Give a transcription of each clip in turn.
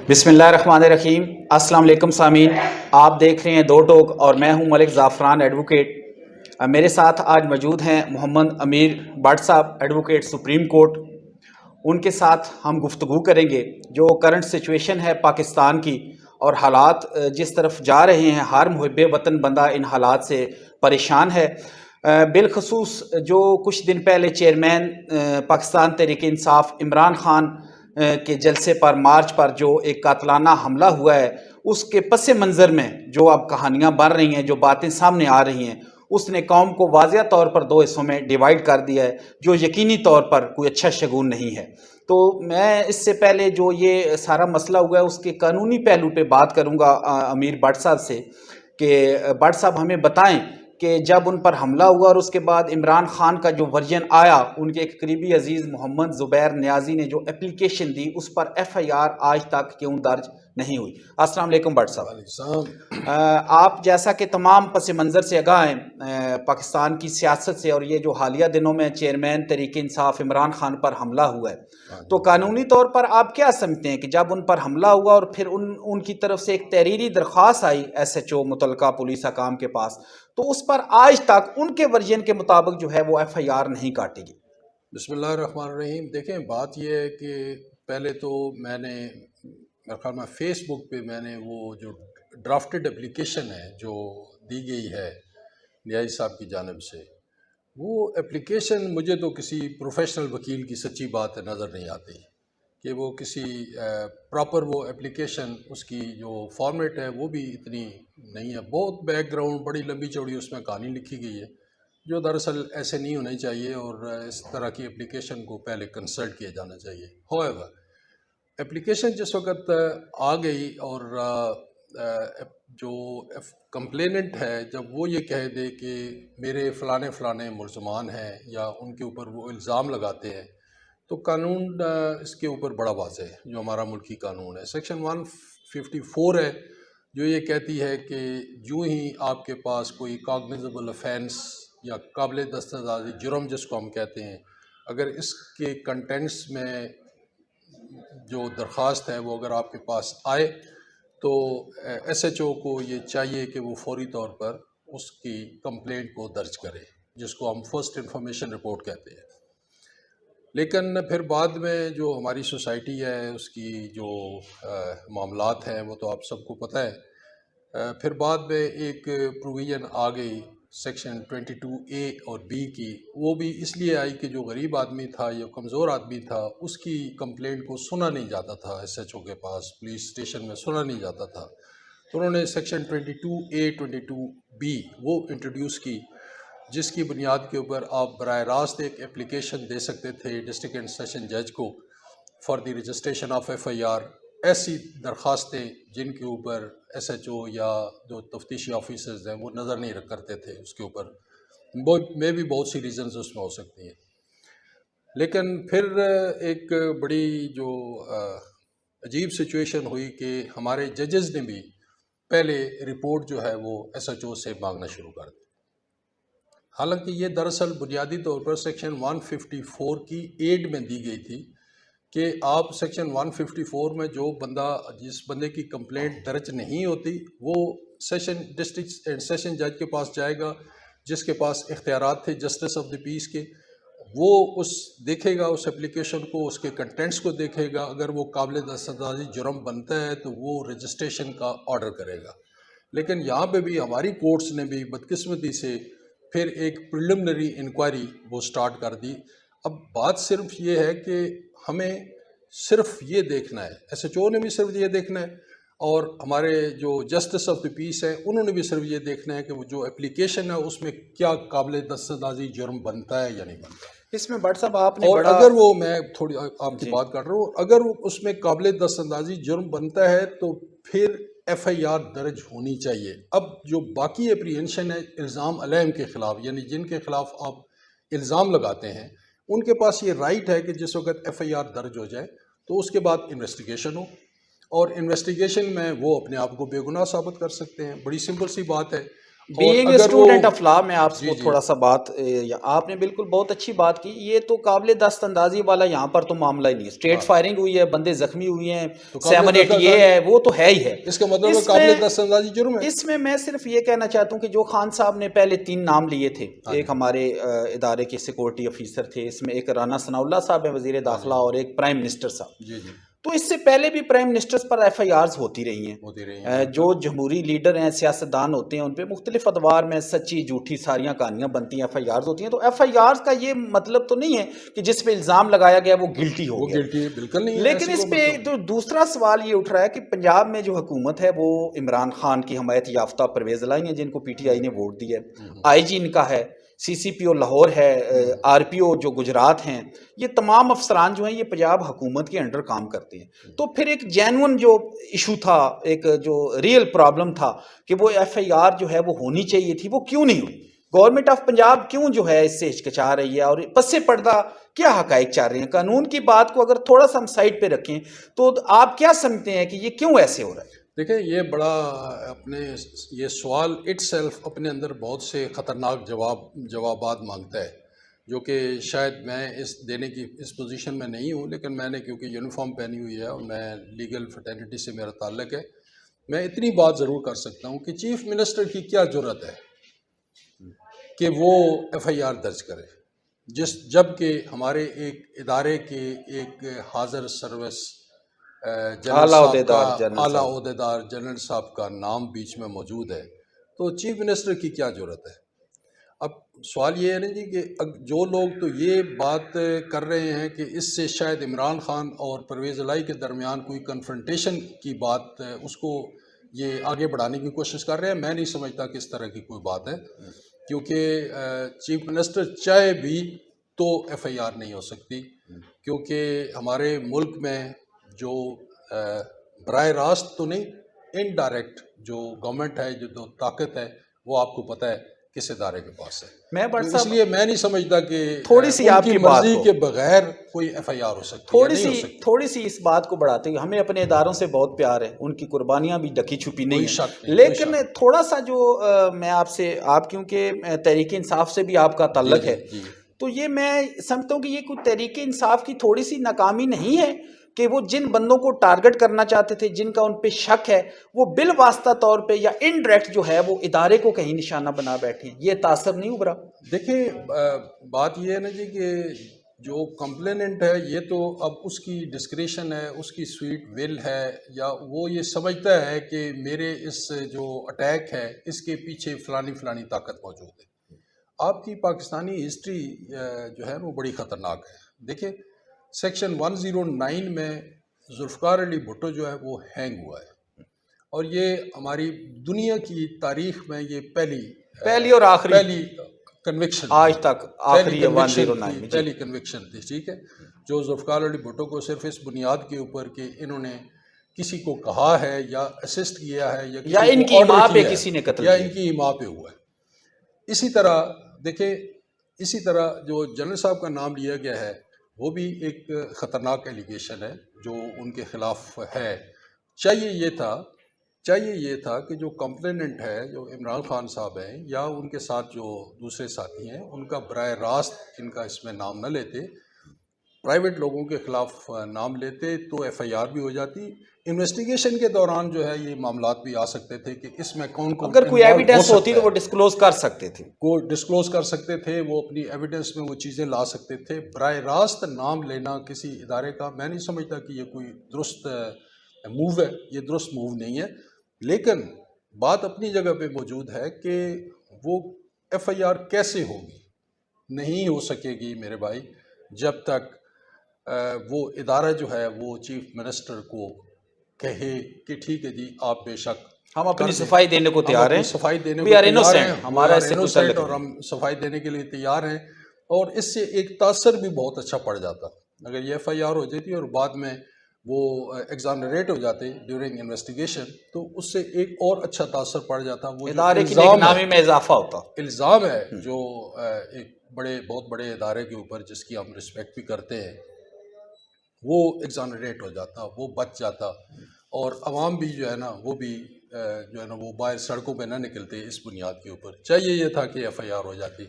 بسم اللہ الرحمن الرحیم۔ السلام علیکم سامعین، آپ دیکھ رہے ہیں دو ٹوک اور میں ہوں ملک زعفران ایڈوکیٹ۔ میرے ساتھ آج موجود ہیں محمد امیر بٹ صاحب، ایڈوکیٹ سپریم کورٹ۔ ان کے ساتھ ہم گفتگو کریں گے جو کرنٹ سچویشن ہے پاکستان کی اور حالات جس طرف جا رہے ہیں، ہر محب وطن بندہ ان حالات سے پریشان ہے۔ بالخصوص جو کچھ دن پہلے چیئرمین پاکستان تحریک انصاف عمران خان کے جلسے پر مارچ پر جو ایک قاتلانہ حملہ ہوا ہے، اس کے پس منظر میں جو اب کہانیاں بن رہی ہیں، جو باتیں سامنے آ رہی ہیں، اس نے قوم کو واضح طور پر دو حصوں میں ڈیوائیڈ کر دیا ہے، جو یقینی طور پر کوئی اچھا شگون نہیں ہے۔ تو میں اس سے پہلے جو یہ سارا مسئلہ ہوا ہے اس کے قانونی پہلو پہ بات کروں گا امیر بٹ صاحب سے، کہ بٹ صاحب ہمیں بتائیں کہ جب ان پر حملہ ہوا اور اس کے بعد عمران خان کا جو ورژن آیا، ان کے ایک قریبی عزیز محمد زبیر نیازی نے جو اپلیکیشن دی، اس پر ایف آئی آر آج تک کیوں درج نہیں ہوئی؟ السلام علیکم بٹ صاحب۔ آپ جیسا کہ تمام پس منظر سے آگاہ ہیں پاکستان کی سیاست سے، اور یہ جو حالیہ دنوں میں چیئرمین تحریک انصاف عمران خان پر حملہ ہوا ہے، تو قانونی طور پر آپ کیا سمجھتے ہیں کہ جب ان پر حملہ ہوا اور پھر ان کی طرف سے ایک تحریری درخواست آئی ایس ایچ او متعلقہ پولیس حکام کے پاس، تو اس پر آج تک ان کے ورژن کے مطابق جو ہے وہ ایف آئی آر نہیں کاٹی گئی؟ بسم اللہ الرحمن الرحیم۔ دیکھیں، بات یہ ہے کہ پہلے تو میں نے میرے خیال میں فیس بک پہ میں نے وہ جو ڈرافٹڈ اپلیکیشن ہے جو دی گئی ہے نیازی صاحب کی جانب سے، وہ اپلیکیشن مجھے تو کسی پروفیشنل وکیل کی سچی بات نظر نہیں آتی کہ وہ کسی پراپر وہ اپلیکیشن، اس کی جو فارمیٹ ہے وہ بھی اتنی نہیں ہے، بہت بیک گراؤنڈ بڑی لمبی چوڑی اس میں کہانی لکھی گئی ہے جو دراصل ایسے نہیں ہونی چاہیے، اور اس طرح کی اپلیکیشن کو پہلے کنسلٹ کیا جانا چاہیے۔ ہوئیور اپلیکیشن جس وقت آ گئی اور جو کمپلیننٹ ہے جب وہ یہ کہہ دے کہ میرے فلانے فلانے ملزمان ہیں یا ان کے اوپر وہ الزام لگاتے ہیں، تو قانون اس کے اوپر بڑا واضح ہے، جو ہمارا ملکی قانون ہے، سیکشن 154 ہے، جو یہ کہتی ہے کہ جو ہی آپ کے پاس کوئی کاگنیزبل افینس یا قابل دستاویزی جرم جس کو ہم کہتے ہیں، اگر اس کے کنٹینٹس میں جو درخواست ہے وہ اگر آپ کے پاس آئے تو ایس ایچ او کو یہ چاہیے کہ وہ فوری طور پر اس کی کمپلینٹ کو درج کرے، جس کو ہم فرسٹ انفارمیشن رپورٹ کہتے ہیں۔ لیکن پھر بعد میں جو ہماری سوسائٹی ہے اس کی جو معاملات ہیں وہ تو آپ سب کو پتہ ہے، پھر بعد میں ایک پروویژن آ گئی سیکشن 22A اور B کی، وہ بھی اس لیے آئی کہ جو غریب آدمی تھا یا کمزور آدمی تھا اس کی کمپلینٹ کو سنا نہیں جاتا تھا، ایس ایچ او کے پاس پولیس اسٹیشن میں سنا نہیں جاتا تھا، تو انہوں نے سیکشن 22A 22B وہ انٹروڈیوس کی، جس کی بنیاد کے اوپر آپ براہ راست ایک اپلیکیشن دے سکتے تھے ڈسٹرکٹ اینڈ سیشن جج کو for the registration of F I R, ایسی درخواستیں جن کے اوپر ایس ایچ او یا جو تفتیشی آفیسرز ہیں وہ نظر نہیں کرتے تھے، اس کے اوپر میں بھی بہت سی ریزنز اس میں ہو سکتی ہیں۔ لیکن پھر ایک بڑی جو عجیب سچویشن ہوئی کہ ہمارے ججز نے بھی پہلے رپورٹ جو ہے وہ ایس ایچ او سے مانگنا شروع کر دی، حالانکہ یہ دراصل بنیادی طور پر سیکشن 154 کی ایڈ میں دی گئی تھی کہ آپ سیکشن 154 میں جو بندہ جس بندے کی کمپلینٹ درج نہیں ہوتی وہ سیشن ڈسٹرکٹ اینڈ سیشن جج کے پاس جائے گا، جس کے پاس اختیارات تھے جسٹس آف دی پیس کے، وہ اس دیکھے گا اس اپلیکیشن کو، اس کے کنٹینٹس کو دیکھے گا، اگر وہ قابل دستاویزی جرم بنتا ہے تو وہ رجسٹریشن کا آرڈر کرے گا۔ لیکن یہاں پہ بھی ہماری کورٹس نے بھی بدقسمتی سے پھر ایک پریلیمنری انکوائری وہ سٹارٹ کر دی۔ اب بات صرف یہ ہے کہ ہمیں صرف یہ دیکھنا ہے، ایس ایچ او نے بھی صرف یہ دیکھنا ہے اور ہمارے جو جسٹس آف دی پیس ہیں انہوں نے بھی صرف یہ دیکھنا ہے کہ وہ جو اپلیکیشن ہے اس میں کیا قابل دستاویزی جرم بنتا ہے یا نہیں بنتا۔ اس میں بٹ صاحب آپ نے اور بڑا اگر وہ میں تھوڑی آپ کی بات کر رہا ہوں، اگر اس میں قابل دستاویزی جرم بنتا ہے تو پھر ایف آئی آر درج ہونی چاہیے۔ اب جو باقی اپریہنشن ہے الزام علیہم کے خلاف، یعنی جن کے خلاف آپ الزام لگاتے ہیں، ان کے پاس یہ رائٹ ہے کہ جس وقت ایف آئی آر درج ہو جائے تو اس کے بعد انویسٹیگیشن ہو، اور انویسٹیگیشن میں وہ اپنے آپ کو بے گناہ ثابت کر سکتے ہیں۔ بڑی سمپل سی بات ہے، بینگ اے اگر اسٹوڈنٹ آف لا، میں آپ جی کو جی تھوڑا سا بات آپ نے بالکل بہت اچھی بات کی. یہ تو قابل دست اندازی والا یہاں پر تو معاملہ ہی نہیں ہے. اسٹریٹ ہاں فائرنگ ہوئی ہے، بندے زخمی ہوئے ہیں، تو قابل 7-8 دست یہ اندازی، ہے وہ تو ہے ہی ہے. اس کا مطلب ہے اس میں قابل دست اندازی جرم ہے. اس میں صرف یہ کہنا چاہتا ہوں کہ جو خان صاحب نے پہلے 3 نام لیے تھے، ہاں ایک جی ہمارے ادارے کے سیکورٹی افیسر تھے، اس میں ایک رانا ثناء اللہ صاحب ہیں وزیر ہاں جی داخلہ، اور ایک پرائم منسٹر صاحب. جی جی تو اس سے پہلے بھی پرائم منسٹرز پر ایف آئی آرز ہوتی رہی ہیں. ہوتی رہی ہیں جو بالکل. جمہوری لیڈر ہیں، سیاستدان ہوتے ہیں، ان پہ مختلف ادوار میں سچی جھوٹی ساریاں کہانیاں بنتی ہیں، ایف آئی آرز ہوتی ہیں. تو ایف آئی آرز کا یہ مطلب تو نہیں ہے کہ جس پہ الزام لگایا گیا وہ گلٹی ہو وہ گیا. گلٹی بالکل نہیں ہے، لیکن ایسی اس کوئی پہ مطلب جو دوسرا سوال یہ اٹھ رہا ہے کہ پنجاب میں جو حکومت ہے وہ عمران خان کی حمایت یافتہ پرویز الہی ہیں، جن کو پی ٹی آئی نے ووٹ دی ہے. آئی جی ان کا ہے، سی سی پی او لاہور ہے، آر پی او جو گجرات ہیں. یہ تمام افسران جو ہیں یہ پنجاب حکومت کے انڈر کام کرتے ہیں. تو پھر ایک جینون جو ایشو تھا، ایک جو ریئل پرابلم تھا کہ وہ ایف آئی آر جو ہے وہ ہونی چاہیے تھی، وہ کیوں نہیں ہوئی؟ گورنمنٹ آف پنجاب کیوں جو ہے اس سے ہچکچا رہی ہے، اور پس پردہ کیا حقائق چاہ رہے ہیں؟ قانون کی بات کو اگر تھوڑا سا ہم سائڈ پہ رکھیں تو آپ کیا سمجھتے ہیں کہ یہ کیوں ایسے ہو رہا ہے؟ دیکھیں یہ بڑا اپنے یہ سوال اٹ سیلف اپنے اندر بہت سے خطرناک جوابات مانگتا ہے، جو کہ شاید میں دینے کی اس پوزیشن میں نہیں ہوں. لیکن میں نے کیونکہ یونیفارم پہنی ہوئی ہے اور میں لیگل فٹرنیٹی سے میرا تعلق ہے، میں اتنی بات ضرور کر سکتا ہوں کہ چیف منسٹر کی کیا جرت ہے کہ وہ ایف آئی آر درج کرے، جب کہ ہمارے ایک ادارے کے ایک حاضر سروس جنرل اعلیٰ صاحب کا، عہدیدار جنرل اعلیٰ صاحب. عہدیدار جنرل صاحب کا نام بیچ میں موجود ہے، تو چیف منسٹر کی کیا ضرورت ہے؟ اب سوال یہ ہے نا جی کہ جو لوگ تو یہ بات کر رہے ہیں کہ اس سے شاید عمران خان اور پرویز الہی کے درمیان کوئی کنفرنٹیشن کی بات، اس کو یہ آگے بڑھانے کی کوشش کر رہے ہیں. میں نہیں سمجھتا کہ اس طرح کی کوئی بات ہے، کیونکہ چیف منسٹر چاہے بھی تو ایف آئی آر نہیں ہو سکتی، کیونکہ ہمارے ملک میں جو براہ راست تو نہیں، انڈائریکٹ جو گورنمنٹ ہے، جو طاقت ہے، وہ آپ کو پتہ ہے کس ادارے کے پاس ہے. میں تو بٹ اس صاحب لیے میں نہیں سمجھتا کہ تھوڑی سی ان آپ کی کی بات مرضی کو کے بغیر کوئی ایف آئی آر ہو سکتی ہے، نہیں ہو سکتی. تھوڑی سی اس بات کو بڑھاتے ہوئے، ہمیں اپنے اداروں سے بہت پیار ہے، ان کی قربانیاں بھی ڈکی چھپی نہیں کوئی ہیں. شک نہیں، کوئی لیکن شک نہیں. تھوڑا سا جو میں آپ کیونکہ تحریک انصاف سے بھی آپ کا جی تعلق جی ہے، جی تو یہ میں سمجھتا ہوں کہ یہ کوئی تحریک انصاف کی تھوڑی سی ناکامی نہیں ہے کہ وہ جن بندوں کو ٹارگٹ کرنا چاہتے تھے، جن کا ان پہ شک ہے، وہ بالواسطہ طور پہ یا انڈائریکٹ جو ہے وہ ادارے کو کہیں نشانہ بنا بیٹھے ہیں. یہ تاثر نہیں ابھرا؟ دیکھیں بات یہ ہے نا جی کہ جو کمپلیننٹ ہے یہ تو اب اس کی ڈسکریشن ہے، اس کی سویٹ ول ہے، یا وہ یہ سمجھتا ہے کہ میرے اس جو اٹیک ہے اس کے پیچھے فلانی فلانی طاقت موجود ہے. آپ کی پاکستانی ہسٹری جو ہے وہ بڑی خطرناک ہے. دیکھیں سیکشن 109 میں ذوالفقار علی بھٹو جو ہے وہ ہینگ ہوا ہے، اور یہ ہماری دنیا کی تاریخ میں یہ پہلی اور آخری پہلی کنوکشن آج تھی، تک پہلی آخری ہے کنوکشن 109 تھی، میں. جی پہلی کنوکشن تھی. ٹھیک ہے، جو ذوالفقار علی بھٹو کو صرف اس بنیاد کے اوپر کہ انہوں نے کسی کو کہا ہے یا اسسٹ کیا ہے یا کسی ان کو کی آرڈر ماں پہ کیا کسی نے ہے قتل یا کیا. ان کی ماں پہ ہوا ہے. اسی طرح دیکھیں، اسی طرح جو جنرل صاحب کا نام لیا گیا ہے وہ بھی ایک خطرناک ایلیگیشن ہے جو ان کے خلاف ہے. چاہیے یہ تھا کہ جو کمپلیننٹ ہے، جو عمران خان صاحب ہیں یا ان کے ساتھ جو دوسرے ساتھی ہیں، ان کا براہ راست ان کا اس میں نام نہ لیتے، پرائیویٹ لوگوں کے خلاف نام لیتے تو ایف آئی آر بھی ہو جاتی. انویسٹیگیشن کے دوران جو ہے یہ معاملات بھی آ سکتے تھے کہ اس میں کون کون اگر کوئی انوالو ہو ایویڈنس ہوتی سکتا تو وہ ہے، ڈسکلوز کر سکتے تھے. کو ڈسکلوز کر سکتے تھے، وہ اپنی ایویڈنس میں وہ چیزیں لا سکتے تھے. براہ راست نام لینا کسی ادارے کا میں نہیں سمجھتا کہ یہ کوئی درست موو ہے، یہ درست موو نہیں ہے. لیکن بات اپنی جگہ پہ موجود ہے کہ وہ ایف آئی آر کیسے ہوگی؟ نہیں ہو سکے گی میرے بھائی جب تک وہ ادارہ جو ہے وہ چیف منسٹر کو کہے کہ ٹھیک ہے جی آپ بے شک ہم اپنی کر دیں، صفائی دینے کو ہم تیار اپنی ہیں. صفائی دینے وی کو آر تیار ہیں، انوسینٹ، ہمارا اس سے کوئی تعلق اور نہیں. ہم صفائی دینے کے لیے تیار ہیں. اور اس سے ایک تاثر بھی بہت اچھا پڑ جاتا اگر یہ ایف آئی آر ہو جاتی اور بعد میں وہ ایگزانریٹ ہو جاتے ڈیورنگ انویسٹیگیشن، تو اس سے ایک اور اچھا تاثر پڑ جاتا. وہ جو ادارے کی نیک الزام ہے، نامی میں اضافہ ہوتا. الزام ہے جو ایک بہت بڑے ادارے کے اوپر جس کی ہم رسپیکٹ بھی کرتے ہیں، وہ ایگزانریٹ ہو جاتا، وہ بچ جاتا، اور عوام بھی جو ہے نا وہ بھی جو ہے نا وہ باہر سڑکوں پہ نہ نکلتے اس بنیاد کے اوپر. چاہیے یہ تھا کہ FIR ہو جاتی.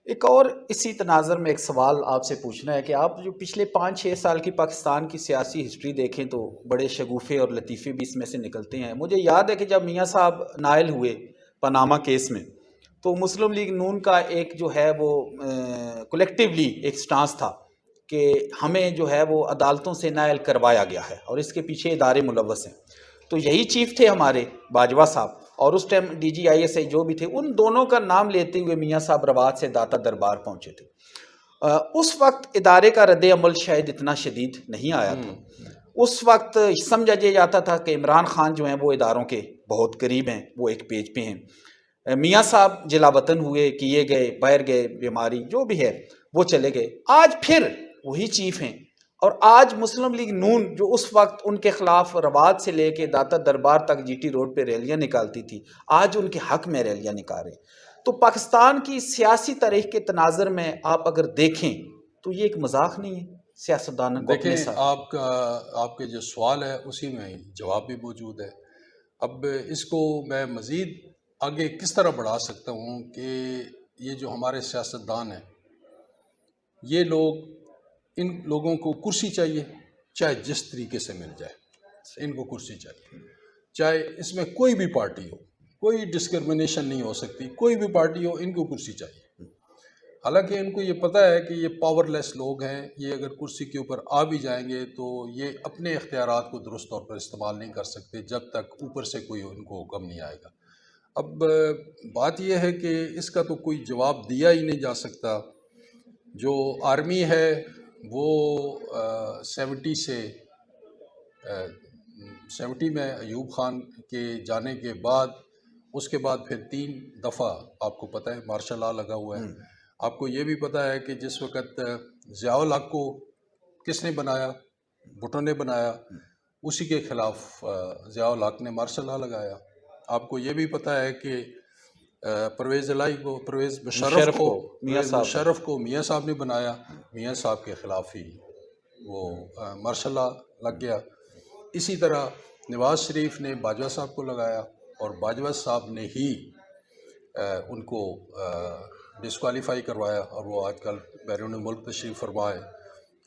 ایک اور اسی تناظر میں ایک سوال آپ سے پوچھنا ہے کہ آپ جو پچھلے 5-6 سال کی پاکستان کی سیاسی ہسٹری دیکھیں تو بڑے شگوفے اور لطیفے بھی اس میں سے نکلتے ہیں. مجھے یاد ہے کہ جب میاں صاحب نائل ہوئے پاناما کیس میں تو مسلم لیگ نون کا ایک جو ہے وہ کولیکٹیولی ایک سٹانس تھا کہ ہمیں جو ہے وہ عدالتوں سے نائل کروایا گیا ہے اور اس کے پیچھے ادارے ملوث ہیں. تو یہی چیف تھے ہمارے باجوہ صاحب اور اس ٹائم DGISI جو بھی تھے، ان دونوں کا نام لیتے ہوئے میاں صاحب روات سے داتا دربار پہنچے تھے. اس وقت ادارے کا رد عمل شاید اتنا شدید نہیں آیا تھا. اس وقت سمجھا جاتا تھا کہ عمران خان جو ہیں وہ اداروں کے بہت قریب ہیں، وہ ایک پیج پہ ہیں. میاں صاحب جلا وطن ہوئے، کیے گئے، باہر گئے، بیماری جو بھی ہے وہ چلے گئے. آج پھر وہی چیف ہیں اور آج مسلم لیگ نون جو اس وقت ان کے خلاف روات سے لے کے داتا دربار تک GT روڈ پہ ریلیاں نکالتی تھی، آج ان کے حق میں ریلیاں نکال رہے ہیں. تو پاکستان کی سیاسی تاریخ کے تناظر میں آپ اگر دیکھیں تو یہ ایک مذاق نہیں ہے سیاستدانوں کو اپنے دیکھیں، ساتھ. آپ کے جو سوال ہے اسی میں جواب بھی موجود ہے. اب اس کو میں مزید آگے کس طرح بڑھا سکتا ہوں کہ یہ جو ہمارے سیاستدان ہیں، یہ لوگ، ان لوگوں کو کرسی چاہیے، چاہے جس طریقے سے مل جائے ان کو کرسی چاہیے. چاہے اس میں کوئی بھی پارٹی ہو، کوئی ڈسکرمنیشن نہیں ہو سکتی، کوئی بھی پارٹی ہو، ان کو کرسی چاہیے. حالانکہ ان کو یہ پتہ ہے کہ یہ پاور لیس لوگ ہیں، یہ اگر کرسی کے اوپر آ بھی جائیں گے تو یہ اپنے اختیارات کو درست طور پر استعمال نہیں کر سکتے جب تک اوپر سے کوئی ان کو حکم نہیں آئے گا. اب بات یہ ہے کہ اس کا تو کوئی جواب دیا ہی نہیں جا سکتا. جو آرمی ہے وہ 70 میں ایوب خان کے جانے کے بعد، اس کے بعد پھر 3 دفعہ آپ کو پتہ ہے مارشل لا لگا ہوا ہے. آپ کو یہ بھی پتہ ہے کہ جس وقت ضیاء الحق کو کس نے بنایا؟ بھٹو نے بنایا. اسی کے خلاف ضیاء الحق نے مارشل لا لگایا. آپ کو یہ بھی پتہ ہے کہ پرویز الہی کو، پرویز مشرف کو میاں صاحب نے بنایا. میاں صاحب کے خلاف ہی وہ مارشل لا لگ گیا. اسی طرح نواز شریف نے باجوہ صاحب کو لگایا اور باجوہ صاحب نے ہی ان کو ڈسکوالیفائی کروایا اور وہ آج کل بیرون ملک تشریف فرما ہے.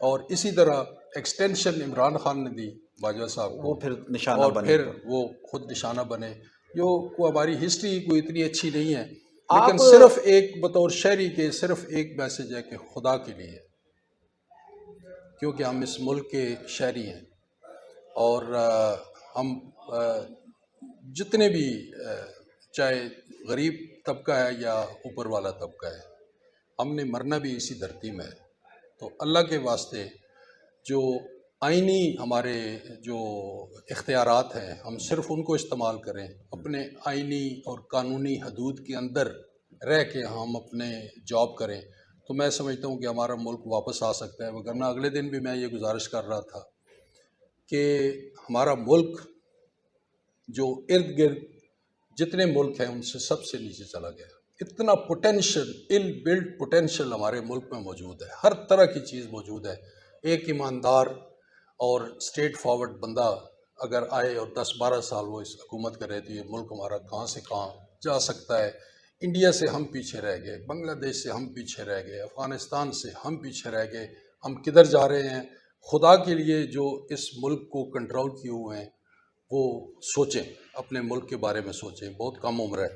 اور اسی طرح ایکسٹینشن عمران خان نے دی باجوہ صاحب کو، وہ پھر نشانہ اور بنے. پھر وہ خود نشانہ بنے. جو ہماری ہسٹری کوئی اتنی اچھی نہیں ہے، لیکن صرف ایک بطور شہری کے صرف ایک میسج ہے کہ خدا کے لیے، کیونکہ ہم اس ملک کے شہری ہیں اور ہم جتنے بھی چاہے غریب طبقہ ہے یا اوپر والا طبقہ ہے، ہم نے مرنا بھی اسی دھرتی میں ہے. تو اللہ کے واسطے جو آئینی ہمارے جو اختیارات ہیں ہم صرف ان کو استعمال کریں، اپنے آئینی اور قانونی حدود کے اندر رہ کے ہم اپنے جاب کریں، تو میں سمجھتا ہوں کہ ہمارا ملک واپس آ سکتا ہے. وگرنہ اگلے دن بھی میں یہ گزارش کر رہا تھا کہ ہمارا ملک جو ارد گرد جتنے ملک ہیں ان سے سب سے نیچے چلا گیا. اتنا پوٹینشل، ان بلڈ پوٹینشل ہمارے ملک میں موجود ہے، ہر طرح کی چیز موجود ہے. ایک ایماندار اور اسٹریٹ فارورڈ بندہ اگر آئے اور 10-12 سال وہ اس حکومت کرے تو یہ ملک ہمارا کہاں سے کہاں جا سکتا ہے. انڈیا سے ہم پیچھے رہ گئے، بنگلہ دیش سے ہم پیچھے رہ گئے، افغانستان سے ہم پیچھے رہ گئے. ہم کدھر جا رہے ہیں؟ خدا کے لیے جو اس ملک کو کنٹرول کیے ہوئے ہیں وہ سوچیں، اپنے ملک کے بارے میں سوچیں. بہت کم عمر ہے.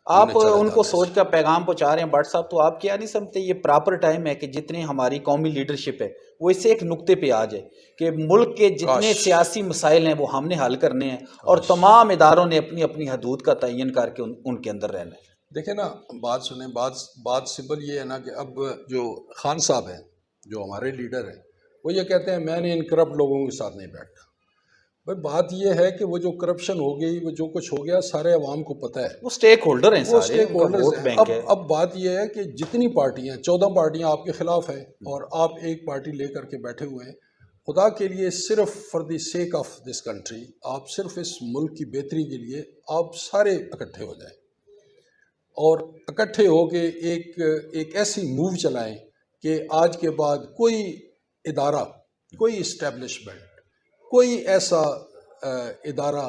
آپ ان کو سوچ کا پیغام پہنچا رہے ہیں بٹ صاحب، تو آپ کیا نہیں سمجھتے یہ پراپر ٹائم ہے کہ جتنے ہماری قومی لیڈرشپ ہے وہ اس سے ایک نقطے پہ آ جائے کہ ملک کے جتنے سیاسی مسائل ہیں وہ ہم نے حل کرنے ہیں اور تمام اداروں نے اپنی اپنی حدود کا تعین کر کے ان کے اندر رہنا ہے. دیکھیں نا، بات سنیں، بات سمپل یہ ہے نا کہ اب جو خان صاحب ہیں جو ہمارے لیڈر ہیں وہ یہ کہتے ہیں میں نے ان کرپٹ لوگوں کے ساتھ نہیں بیٹھا. بھائی بات یہ ہے کہ وہ جو کرپشن ہو گئی، وہ جو کچھ ہو گیا سارے عوام کو پتہ ہے. وہ سٹیک ہولڈر ہیں، وہ سارے سٹیک ہولڈرز ہیں. بینک ہے. اب بات یہ ہے کہ جتنی پارٹیاں 14 پارٹیاں آپ کے خلاف ہیں اور آپ ایک پارٹی لے کر کے بیٹھے ہوئے ہیں. خدا کے لیے صرف for the sake of this country, آپ صرف اس ملک کی بہتری کے لیے آپ سارے اکٹھے ہو جائیں اور اکٹھے ہو کے ایک ایسی موو چلائیں کہ آج کے بعد کوئی ادارہ، کوئی اسٹیبلشمنٹ، کوئی ایسا ادارہ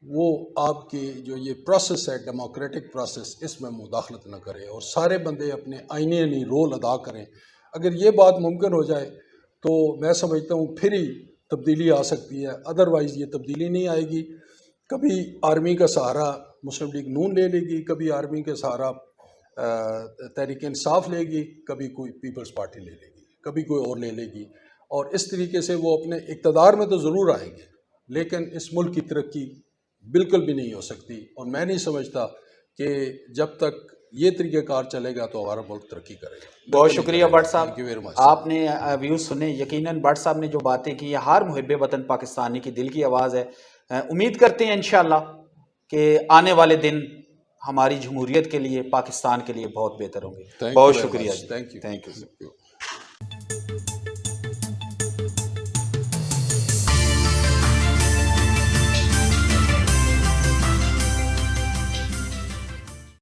وہ آپ کی جو یہ پروسیس ہے ڈیموکریٹک پروسیس، اس میں مداخلت نہ کرے اور سارے بندے اپنے آئینی رول ادا کریں. اگر یہ بات ممکن ہو جائے تو میں سمجھتا ہوں پھر ہی تبدیلی آ سکتی ہے، ادروائز یہ تبدیلی نہیں آئے گی. کبھی آرمی کا سہارا مسلم لیگ نون لے لے گی، کبھی آرمی کا سہارا تحریک انصاف لے گی، کبھی کوئی پیپلز پارٹی لے لے گی، کبھی کوئی اور لے لے گی، اور اس طریقے سے وہ اپنے اقتدار میں تو ضرور آئیں گے لیکن اس ملک کی ترقی بالکل بھی نہیں ہو سکتی. اور میں نہیں سمجھتا کہ جب تک یہ طریقہ کار چلے گا تو ہمارا ملک ترقی کرے گا. بہت شکریہ بٹ صاحب، تھینک یو ویری مچ. آپ نے ویوز سنے. یقیناً بٹ صاحب نے جو باتیں کی ہر محب وطن پاکستانی کی دل کی آواز ہے. امید کرتے ہیں انشاءاللہ کہ آنے والے دن ہماری جمہوریت کے لیے، پاکستان کے لیے بہت بہتر ہوں گے. بہت شکریہ. Thank you. Thank you.